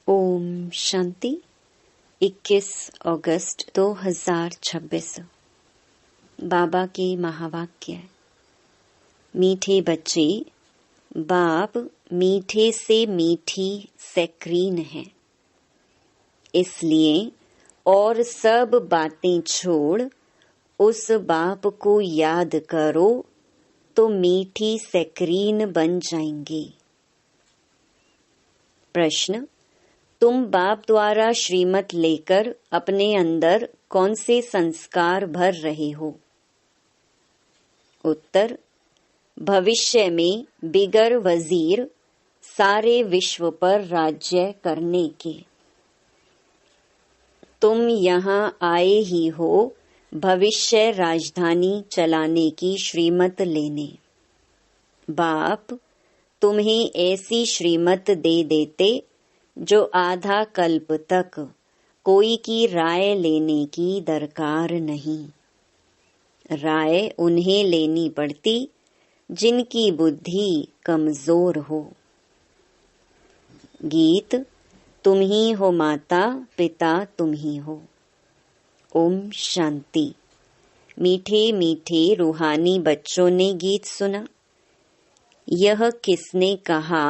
ओम शांति। 21 अगस्त 2026। बाबा के महावाक्य। मीठे बच्चे, बाप मीठे से मीठी सैक्रीन है, इसलिए और सब बातें छोड़ उस बाप को याद करो तो मीठी सैक्रीन बन जाएंगे। प्रश्न: तुम बाप द्वारा श्रीमत लेकर अपने अंदर कौन से संस्कार भर रहे हो? उत्तर: भविष्य में बिगर वजीर सारे विश्व पर राज्य करने के। तुम यहाँ आए ही हो भविष्य राजधानी चलाने की श्रीमत लेने। बाप तुम्हें ऐसी श्रीमत दे देते जो आधा कल्प तक कोई की राय लेने की दरकार नहीं। राय उन्हें लेनी पड़ती जिनकी बुद्धि कमजोर हो। गीत: तुम ही हो माता पिता, तुम ही हो। ओम शांति। मीठे मीठे रूहानी बच्चों ने गीत सुना। यह किसने कहा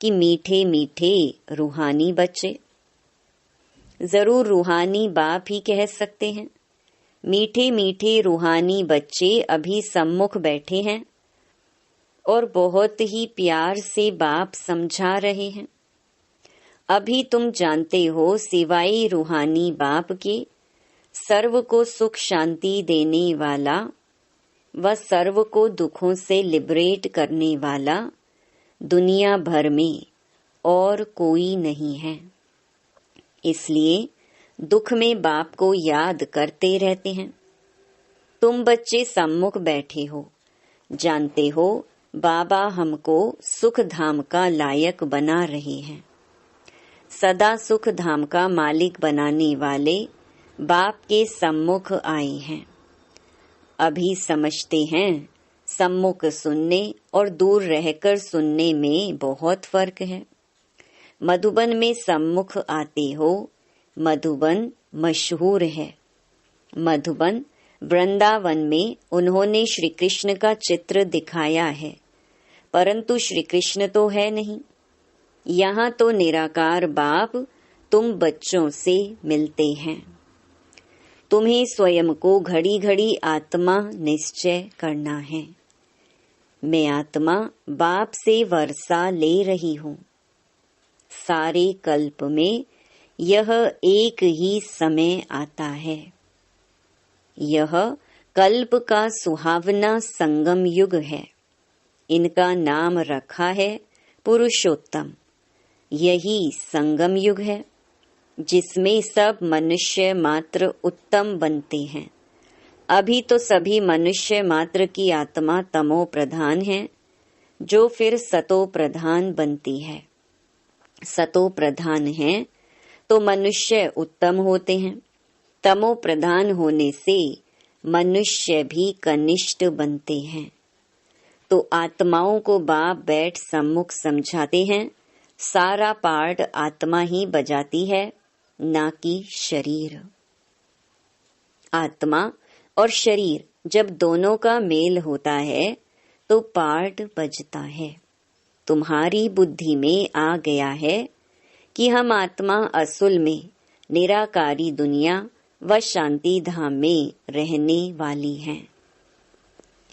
कि मीठे मीठे रूहानी बच्चे? जरूर रूहानी बाप ही कह सकते हैं। मीठे मीठे रूहानी बच्चे अभी सम्मुख बैठे हैं और बहुत ही प्यार से बाप समझा रहे हैं। अभी तुम जानते हो सिवाय रूहानी बाप के सर्व को सुख शांति देने वाला व सर्व को दुखों से लिबरेट करने वाला दुनिया भर में और कोई नहीं है। इसलिए दुख में बाप को याद करते रहते हैं। तुम बच्चे सम्मुख बैठे हो, जानते हो बाबा हमको सुख धाम का लायक बना रहे हैं। सदा सुख धाम का मालिक बनाने वाले बाप के सम्मुख आए हैं। अभी समझते हैं सम्मुख सुनने और दूर रहकर सुनने में बहुत फर्क है। मधुबन में सम्मुख आते हो, मधुबन मशहूर है। मधुबन वृंदावन में उन्होंने श्री कृष्ण का चित्र दिखाया है, परंतु श्री कृष्ण तो है नहीं। यहाँ तो निराकार बाप तुम बच्चों से मिलते हैं। तुम्हें स्वयं को घड़ी घड़ी आत्मा निश्चय करना है। मैं आत्मा बाप से वर्षा ले रही हूँ। सारे कल्प में यह एक ही समय आता है। यह कल्प का सुहावना संगम युग है। इनका नाम रखा है पुरुषोत्तम। यही संगम युग है जिसमें सब मनुष्य मात्र उत्तम बनते हैं। अभी तो सभी मनुष्य मात्र की आत्मा तमो प्रधान है, जो फिर सतो प्रधान बनती है। सतो प्रधान है तो मनुष्य उत्तम होते हैं। तमो प्रधान होने से मनुष्य भी कनिष्ठ बनते हैं। तो आत्माओं को बाप बैठ सम्मुख समझाते हैं। सारा पार्ट आत्मा ही बजाती है, ना कि शरीर। आत्मा और शरीर जब दोनों का मेल होता है तो पार्ट बजता है। तुम्हारी बुद्धि में आ गया है कि हम आत्मा असुल में निराकारी दुनिया व शांति धाम में रहने वाली हैं।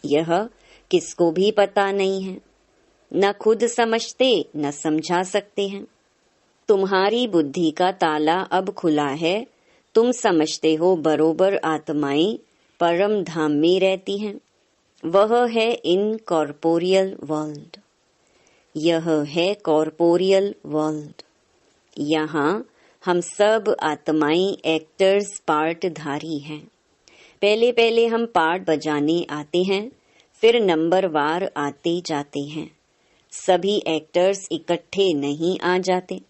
यह किसको भी पता नहीं है, न खुद समझते न समझा सकते हैं। तुम्हारी बुद्धि का ताला अब खुला है। तुम समझते हो बरोबर आत्माएं परम धाम में रहती हैं। वह है इनकॉर्पोरियल वर्ल्ड। यह है कॉर्पोरियल वर्ल्ड। यहाँ हम सब आत्माएं एक्टर्स पार्टधारी हैं। पहले पहले हम पार्ट बजाने आते हैं, फिर नंबरवार आते जाते हैं। सभी एक्टर्स इकट्ठे नहीं आ जाते।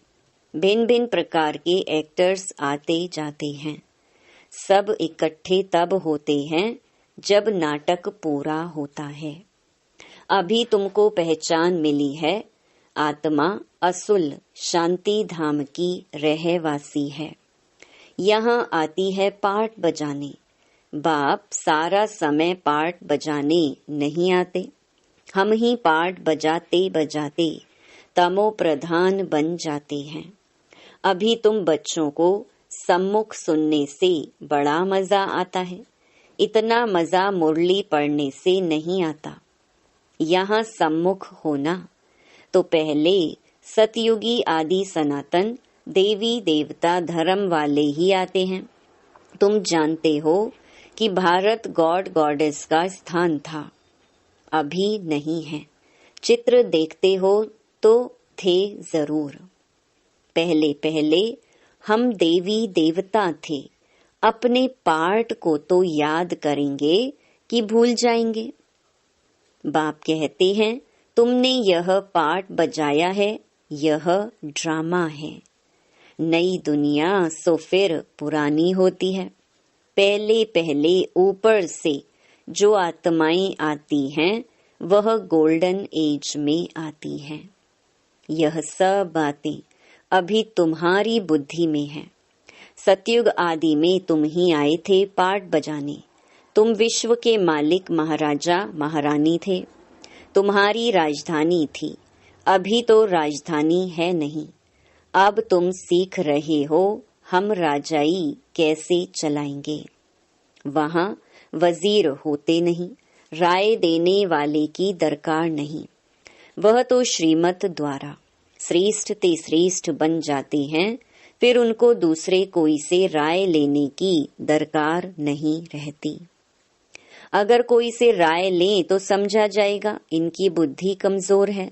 भिन्न भिन्न प्रकार के एक्टर्स आते जाते हैं। सब इकट्ठे तब होते हैं जब नाटक पूरा होता है। अभी तुमको पहचान मिली है। आत्मा असुल शांति धाम की रहवासी है। यहाँ आती है पाठ बजाने। बाप सारा समय पाठ बजाने नहीं आते। हम ही पाठ बजाते बजाते तमो प्रधान बन जाते हैं। अभी तुम बच्चों को सम्मुख सुनने से बड़ा मजा आता है। इतना मजा मुरली पढ़ने से नहीं आता। यहाँ सम्मुख होना तो पहले सतयुगी आदि सनातन देवी देवता धर्म वाले ही आते हैं। तुम जानते हो कि भारत गॉड गॉडेस का स्थान था, अभी नहीं है। चित्र देखते हो तो थे जरूर। पहले पहले हम देवी देवता थे। अपने पाठ को तो याद करेंगे कि भूल जाएंगे। बाप कहते हैं तुमने यह पाठ बजाया है, यह ड्रामा है। नई दुनिया सो फिर पुरानी होती है। पहले पहले ऊपर से जो आत्माएं आती हैं वह गोल्डन एज में आती हैं। यह सब बातें अभी तुम्हारी बुद्धि में है। सतयुग आदि में तुम ही आए थे पाठ बजाने। तुम विश्व के मालिक महाराजा महारानी थे। तुम्हारी राजधानी थी। अभी तो राजधानी है नहीं। अब तुम सीख रहे हो हम राजाई कैसे चलाएंगे। वहाँ वजीर होते नहीं, राय देने वाले की दरकार नहीं। वह तो श्रीमत द्वारा श्रेष्ठ ते श्रेष्ठ बन जाते हैं। फिर उनको दूसरे कोई से राय लेने की दरकार नहीं रहती। अगर कोई से राय लें तो समझा जाएगा इनकी बुद्धि कमजोर है।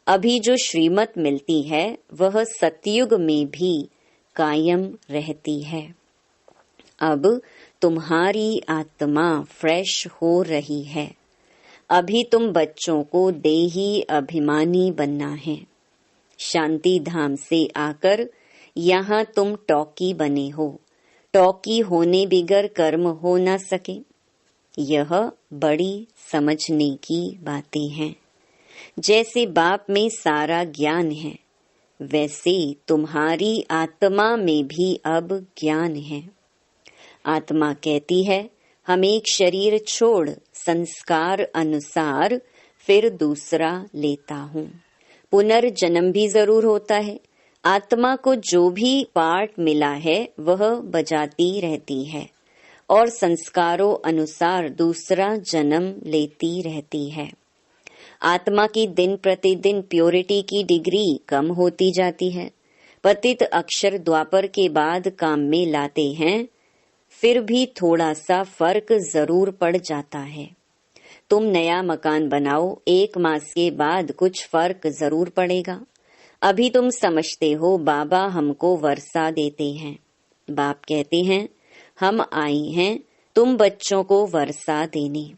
अभी जो श्रीमत मिलती है वह सतयुग में भी कायम रहती है। अब तुम्हारी आत्मा फ्रेश हो रही है। अभी तुम बच्चों को देही अभिमानी बनना है। शांति धाम से आकर यहाँ तुम टॉकी बने हो। टॉकी होने बिगर कर्म हो न सके। यह बड़ी समझने की बातें हैं। जैसे बाप में सारा ज्ञान है, वैसे तुम्हारी आत्मा में भी अब ज्ञान है। आत्मा कहती है हम एक शरीर छोड़ संस्कार अनुसार फिर दूसरा लेता हूँ। पुनर्जन्म भी जरूर होता है। आत्मा को जो भी पाठ मिला है वह बजाती रहती है और संस्कारों अनुसार दूसरा जन्म लेती रहती है। आत्मा की दिन प्रतिदिन प्योरिटी की डिग्री कम होती जाती है। पतित अक्षर द्वापर के बाद काम में लाते हैं, फिर भी थोड़ा सा फर्क जरूर पड़ जाता है। तुम नया मकान बनाओ, 1 मास के बाद कुछ फर्क जरूर पड़ेगा। अभी तुम समझते हो बाबा हमको वर्षा देते हैं। बाप कहते हैं हम आए हैं तुम बच्चों को वर्षा देने।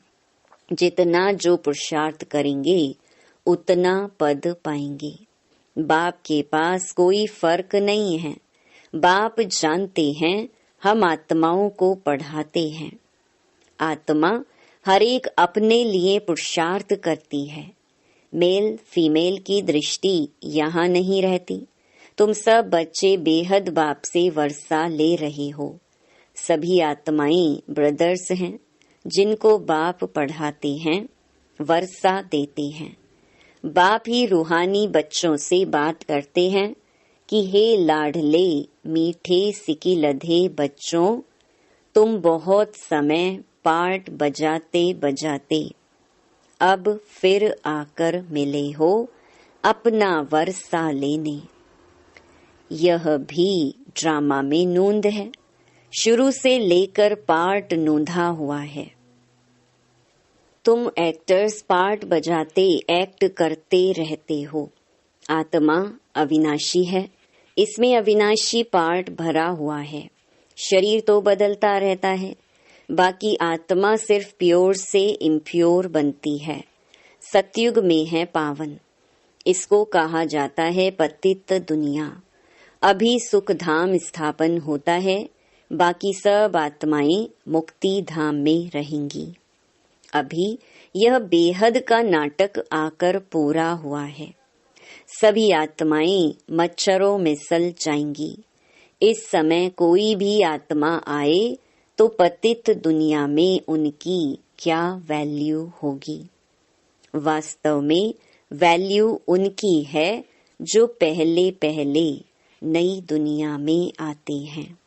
जितना जो पुरुषार्थ करेंगे उतना पद पाएंगे। बाप के पास कोई फर्क नहीं है। बाप जानते हैं हम आत्माओं को पढ़ाते हैं। आत्मा हर एक अपने लिए पुरुषार्थ करती है। मेल फीमेल की दृष्टि यहाँ नहीं रहती। तुम सब बच्चे बेहद बाप से वर्षा ले रहे हो। सभी आत्माएं ब्रदर्स हैं जिनको बाप पढ़ाते हैं, वर्षा देते हैं। बाप ही रूहानी बच्चों से बात करते हैं कि हे लाडले मीठे सिकी लधे बच्चों, तुम बहुत समय पाठ बजाते बजाते अब फिर आकर मिले हो अपना वर्षा लेने। यह भी ड्रामा में नूंद है। शुरू से लेकर पार्ट नूंधा हुआ है। तुम एक्टर्स पार्ट बजाते एक्ट करते रहते हो। आत्मा अविनाशी है, इसमें अविनाशी पार्ट भरा हुआ है। शरीर तो बदलता रहता है, बाकी आत्मा सिर्फ प्योर से इम्प्योर बनती है। सतयुग में है पावन। इसको कहा जाता है पतित दुनिया। अभी सुख धाम स्थापन होता है, बाकी सब आत्माएं मुक्ति धाम में रहेंगी। अभी यह बेहद का नाटक आकर पूरा हुआ है। सभी आत्माएं मच्छरों में सल जाएंगी। इस समय कोई भी आत्मा आए तो पतित दुनिया में उनकी क्या वैल्यू होगी। वास्तव में वैल्यू उनकी है जो पहले पहले नई दुनिया में आते हैं।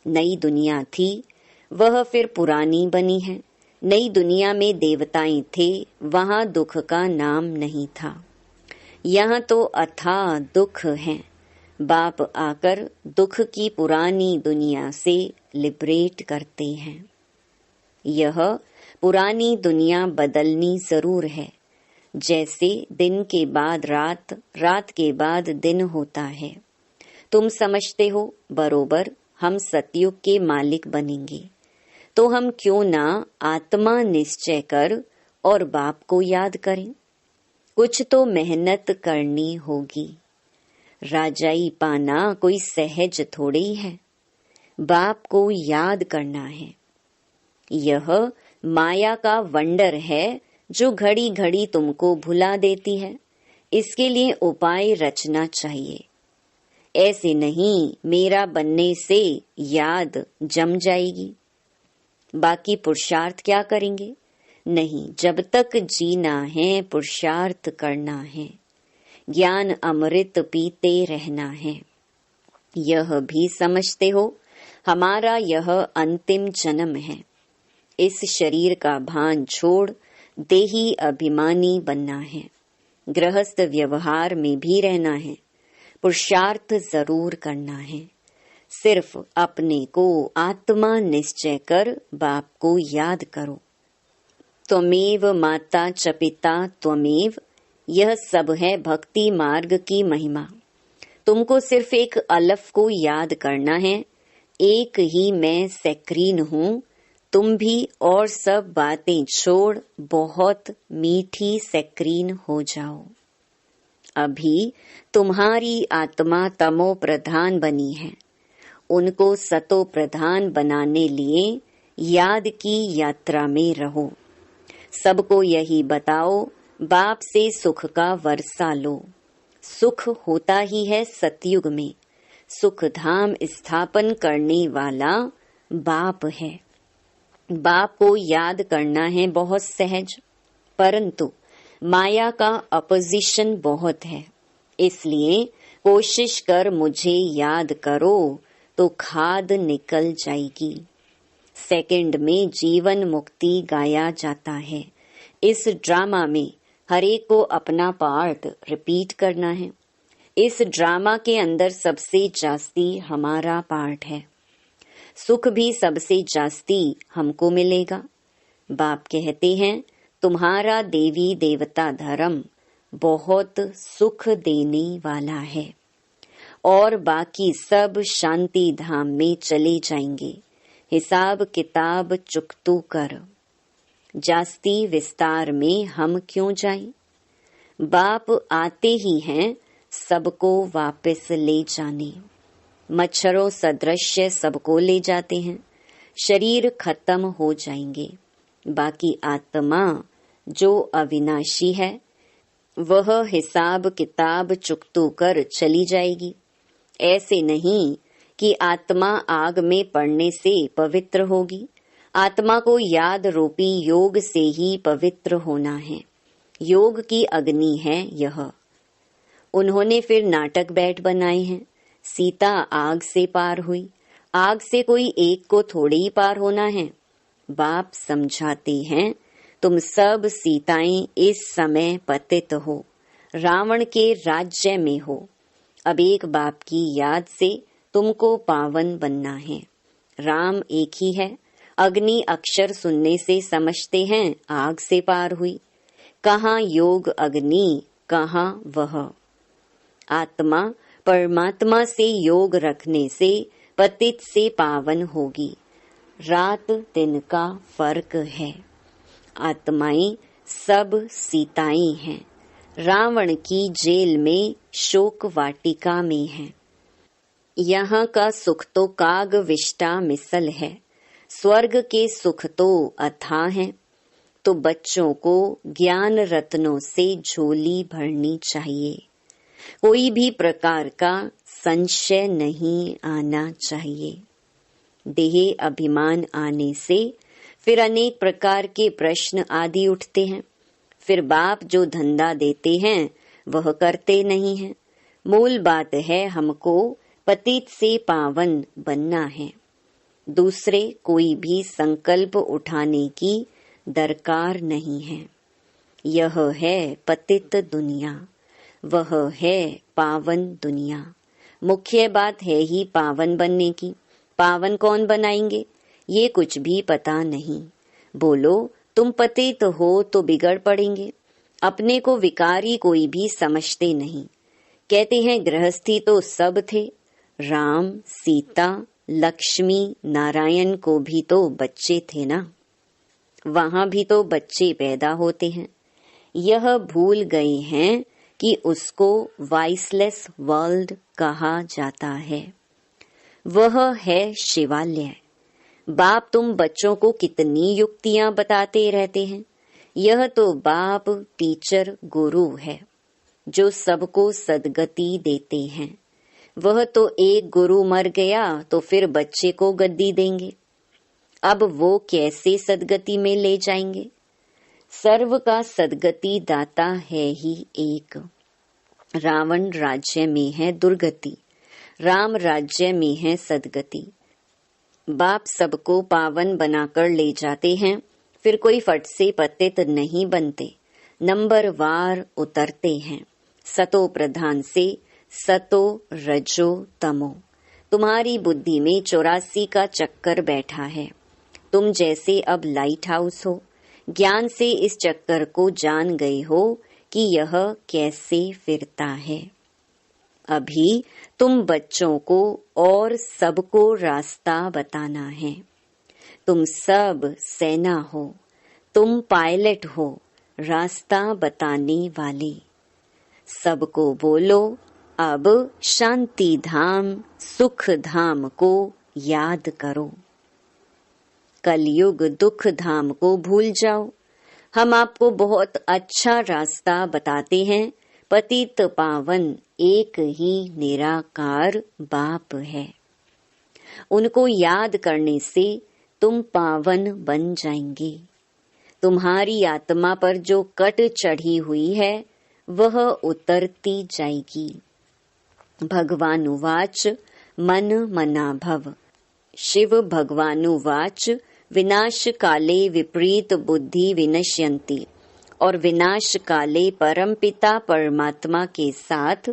नई दुनिया थी, वह फिर पुरानी बनी है। नई दुनिया में देवताएं थे, वहां दुख का नाम नहीं था। यहाँ तो अथाह दुख है। बाप आकर दुख की पुरानी दुनिया से लिबरेट करते हैं। यह पुरानी दुनिया बदलनी जरूर है। जैसे दिन के बाद रात, रात के बाद दिन होता है। तुम समझते हो बरोबर हम सतयुग के मालिक बनेंगे, तो हम क्यों ना आत्मा निश्चय कर और बाप को याद करें। कुछ तो मेहनत करनी होगी। राजाई पाना कोई सहज थोड़ी है। बाप को याद करना है। यह माया का वंडर है जो घड़ी घड़ी तुमको भुला देती है। इसके लिए उपाय रचना चाहिए। ऐसे नहीं मेरा बनने से याद जम जाएगी। बाकी पुरुषार्थ क्या करेंगे? नहीं, जब तक जीना है पुरुषार्थ करना है। ज्ञान अमृत पीते रहना है। यह भी समझते हो हमारा यह अंतिम जन्म है। इस शरीर का भान छोड़ देही अभिमानी बनना है। गृहस्थ व्यवहार में भी रहना है। पुरुषार्थ जरूर करना है। सिर्फ अपने को आत्मा निश्चय कर बाप को याद करो। त्वमेव माता च पिता त्वमेव, यह सब है भक्ति मार्ग की महिमा। तुमको सिर्फ एक अलफ को याद करना है। एक ही मैं सैक्रीन हूँ। तुम भी और सब बातें छोड़ बहुत मीठी सैक्रीन हो जाओ। अभी तुम्हारी आत्मा तमो प्रधान बनी है। उनको सतो प्रधान बनाने लिए याद की यात्रा में रहो। सबको यही बताओ, बाप से सुख का वर्षा लो। सुख होता ही है सतयुग में। सुख धाम स्थापन करने वाला बाप है। बाप को याद करना है बहुत सहज, परंतु माया का अपोजिशन बहुत है। इसलिए कोशिश कर मुझे याद करो तो खाद निकल जाएगी। सेकंड में जीवन मुक्ति गाया जाता है। इस ड्रामा में हरेक को अपना पार्ट रिपीट करना है। इस ड्रामा के अंदर सबसे जास्ती हमारा पार्ट है। सुख भी सबसे जास्ती हमको मिलेगा। बाप कहते हैं तुम्हारा देवी देवता धर्म बहुत सुख देने वाला है और बाकी सब शांति धाम में चले जाएंगे। हिसाब किताब चुकतू कर। जास्ती विस्तार में हम क्यों जाएं? बाप आते ही हैं सबको वापस ले जाने। मच्छरों सदृश्य सबको ले जाते हैं। शरीर खत्म हो जाएंगे। बाकी आत्मा जो अविनाशी है वह हिसाब किताब चुकतू कर चली जाएगी। ऐसे नहीं कि आत्मा आग में पड़ने से पवित्र होगी। आत्मा को याद रूपी योग से ही पवित्र होना है। योग की अग्नि है यह। उन्होंने फिर नाटक बैठ बनाए हैं। सीता आग से पार हुई। आग से कोई एक को थोड़े ही पार होना है। बाप समझाते हैं तुम सब सीताएं इस समय पतित हो, रावण के राज्य में हो। अब एक बाप की याद से तुमको पावन बनना है। राम एक ही है। अग्नि अक्षर सुनने से समझते हैं आग से पार हुई। कहाँ योग अग्नि, कहाँ वह। आत्मा परमात्मा से योग रखने से पतित से पावन होगी। रात दिन का फर्क है। आत्माएं सब सीताएं हैं। रावण की जेल में शोक वाटिका में है। यहाँ का सुख तो काग विष्टा मिसल है। स्वर्ग के सुख तो अथाह हैं। तो बच्चों को ज्ञान रत्नों से झोली भरनी चाहिए। कोई भी प्रकार का संशय नहीं आना चाहिए। देह अभिमान आने से फिर अनेक प्रकार के प्रश्न आदि उठते हैं। फिर बाप जो धंधा देते हैं वह करते नहीं हैं। मूल बात है हमको पतित से पावन बनना है। दूसरे कोई भी संकल्प उठाने की दरकार नहीं है। यह है पतित दुनिया, वह है पावन दुनिया। मुख्य बात है ही पावन बनने की। पावन कौन बनाएंगे ये कुछ भी पता नहीं। बोलो तुम पतित हो तो बिगड़ पड़ेंगे। अपने को विकारी कोई भी समझते नहीं। कहते हैं गृहस्थी तो सब थे, राम सीता लक्ष्मी नारायण को भी तो बच्चे थे ना, वहां भी तो बच्चे पैदा होते हैं। यह भूल गए हैं कि उसको वॉइसलेस वर्ल्ड कहा जाता है। वह है शिवालय। बाप तुम बच्चों को कितनी युक्तियां बताते रहते हैं। यह तो बाप टीचर गुरु है जो सबको सदगति देते हैं। वह तो एक गुरु मर गया तो फिर बच्चे को गद्दी देंगे। अब वो कैसे सदगति में ले जाएंगे? सर्व का सदगति दाता है ही एक। रावण राज्य में है दुर्गति, राम राज्य में है सदगति। बाप सबको पावन बनाकर ले जाते हैं, फिर कोई फट से पतित नहीं बनते, नंबर वार उतरते हैं। सतो प्रधान से सतो रजो तमो। तुम्हारी बुद्धि में 84 का चक्कर बैठा है। तुम जैसे अब लाइट हाउस हो, ज्ञान से इस चक्कर को जान गए हो कि यह कैसे फिरता है। अभी तुम बच्चों को और सबको रास्ता बताना है। तुम सब सेना हो, तुम पायलट हो, रास्ता बताने वाले। सबको बोलो अब शांति धाम सुख धाम को याद करो। कलयुग दुख धाम को भूल जाओ। हम आपको बहुत अच्छा रास्ता बताते हैं। पतित पावन एक ही निराकार बाप है। उनको याद करने से तुम पावन बन जाएंगे। तुम्हारी आत्मा पर जो कट चढ़ी हुई है वह उतरती जाएगी। भगवानुवाच मन मना भव। शिव भगवानुवाच विनाश काले विपरीत बुद्धि विनश्यन्ति। और विनाश काले परमपिता परमात्मा के साथ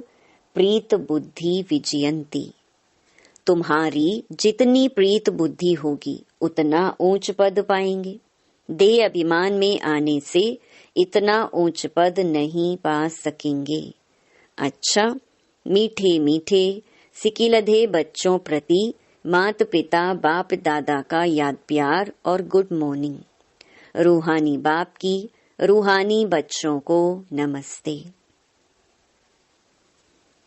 प्रीत बुद्धि विजयंती। तुम्हारी जितनी प्रीत बुद्धि होगी उतना ऊंच पद पाएंगे। देह अभिमान में आने से इतना ऊंच पद नहीं पा सकेंगे। अच्छा, मीठे मीठे सिकिलधे बच्चों प्रति माता पिता बाप दादा का याद प्यार और गुड मॉर्निंग। रूहानी बाप की रूहानी बच्चों को नमस्ते।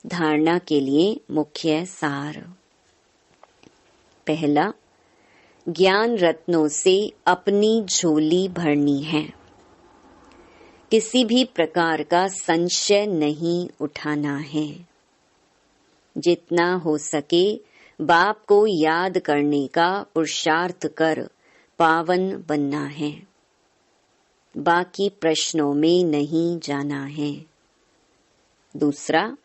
धारणा के लिए मुख्य सार। पहला, ज्ञान रत्नों से अपनी झोली भरनी है। किसी भी प्रकार का संशय नहीं उठाना है। जितना हो सके बाप को याद करने का पुरुषार्थ कर पावन बनना है। बाकी प्रश्नों में नहीं जाना है। दूसरा,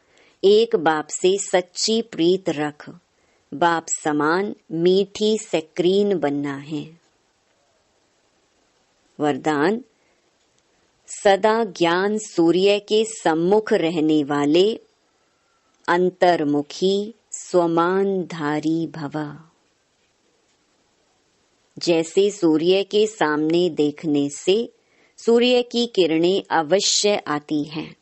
एक बाप से सच्ची प्रीत रख। बाप समान मीठी सक्रीन बनना है। वरदान, सदा ज्ञान सूर्य के सम्मुख रहने वाले अंतर्मुखी स्वमानधारी भव। जैसे सूर्य के सामने देखने से सूर्य की किरणें अवश्य आती हैं,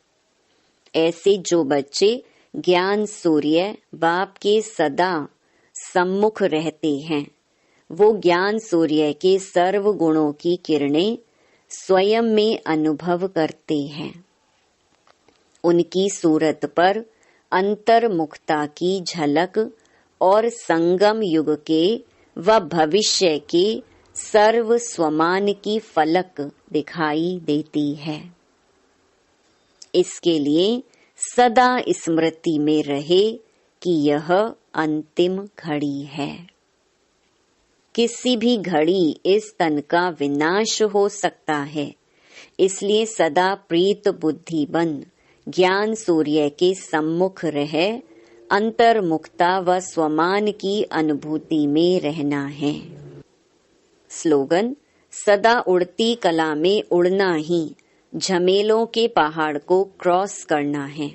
ऐसे जो बच्चे ज्ञान सूर्य बाप के सदा सम्मुख रहते हैं वो ज्ञान सूर्य के सर्व गुणों की किरणें स्वयं में अनुभव करते हैं। उनकी सूरत पर अंतर्मुखता की झलक और संगम युग के व भविष्य के सर्व स्वमान की फलक दिखाई देती है। इसके लिए सदा स्मृति में रहे कि यह अंतिम घड़ी है। किसी भी घड़ी इस तन का विनाश हो सकता है, इसलिए सदा प्रीत बुद्धि बन ज्ञान सूर्य के सम्मुख रह अंतर्मुखता व स्वमान की अनुभूति में रहना है। स्लोगन: सदा उड़ती कला में उड़ना ही झमेलों के पहाड़ को क्रॉस करना है।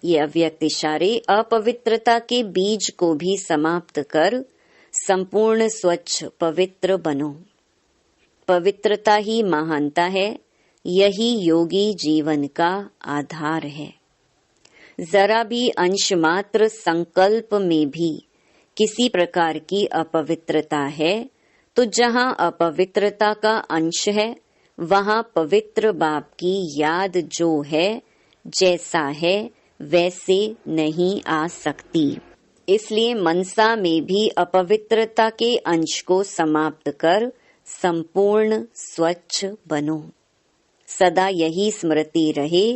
ये अव्यक्त इशारे अपवित्रता के बीज को भी समाप्त कर संपूर्ण स्वच्छ पवित्र बनो। पवित्रता ही महानता है, यही योगी जीवन का आधार है। जरा भी अंश मात्र संकल्प में भी किसी प्रकार की अपवित्रता है तो जहाँ अपवित्रता का अंश है वहाँ पवित्र बाप की याद जो है जैसा है वैसे नहीं आ सकती। इसलिए मनसा में भी अपवित्रता के अंश को समाप्त कर संपूर्ण स्वच्छ बनो। सदा यही स्मृति रहे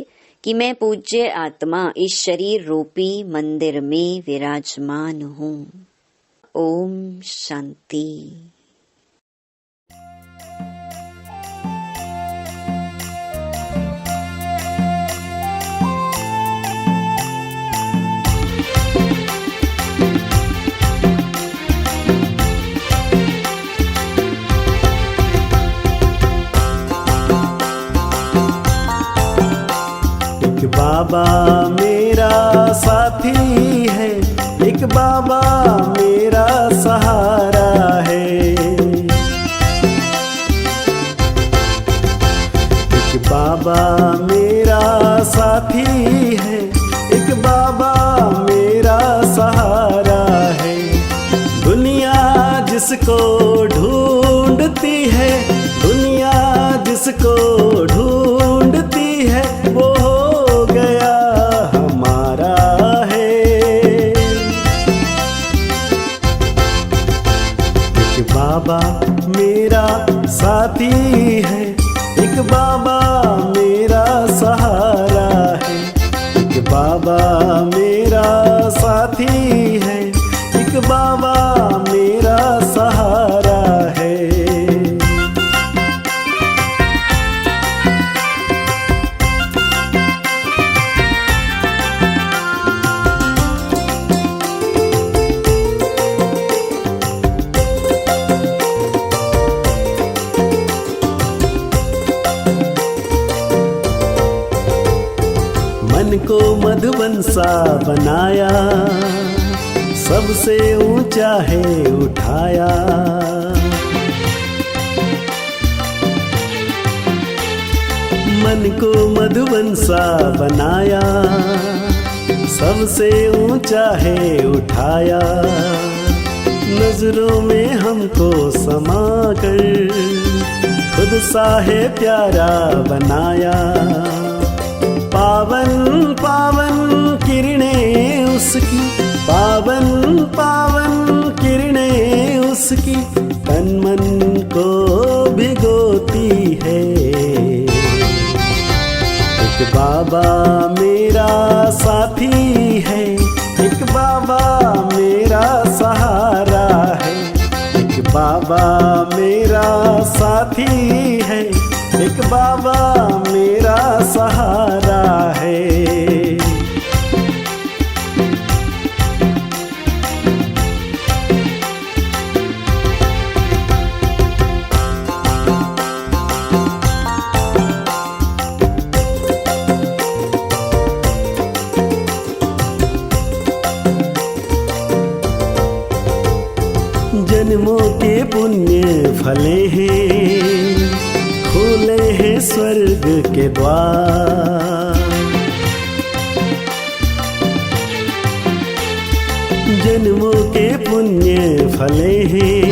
कि मैं पूज्य आत्मा इस शरीर रूपी मंदिर में विराजमान हूँ। ओम शांति। बाबा मेरा साथी है, एक बाबा मेरा सहारा है। एक बाबा मेरा साथी है, एक बाबा मेरा सहारा है। दुनिया जिसको ढूंढती है, दुनिया जिसको ढूंढती है वो गया हमारा है। एक बाबा मेरा साथी है, एक बाबा मेरा सहारा है। एक बाबा मेरा साथी है, एक बाबा मेरा सहारा है। मन को मधुबन सा बनाया, सबसे ऊंचा है उठाया। मन को मधुबन सा बनाया, सबसे ऊंचा है उठाया। नजरों में हमको समा कर खुद सा है प्यारा बनाया। पावन पावन किरणें उसकी, पावन पावन किरणें उसकी तन मन को भिगोती है। एक बाबा मेरा साथी है, एक बाबा मेरा सहारा है। एक बाबा मेरा साथी है, एक बाबा मेरा सहारा है। जन्मों के पुण्य फले हैं, खुले हैं स्वर्ग के द्वार। जन्मों के पुण्य फले हैं,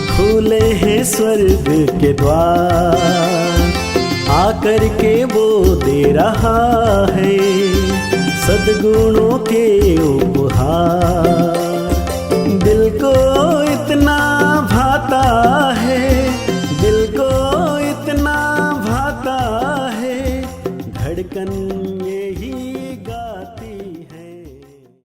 खुले हैं स्वर्ग के द्वार। आकर के वो दे रहा है सद्गुणों के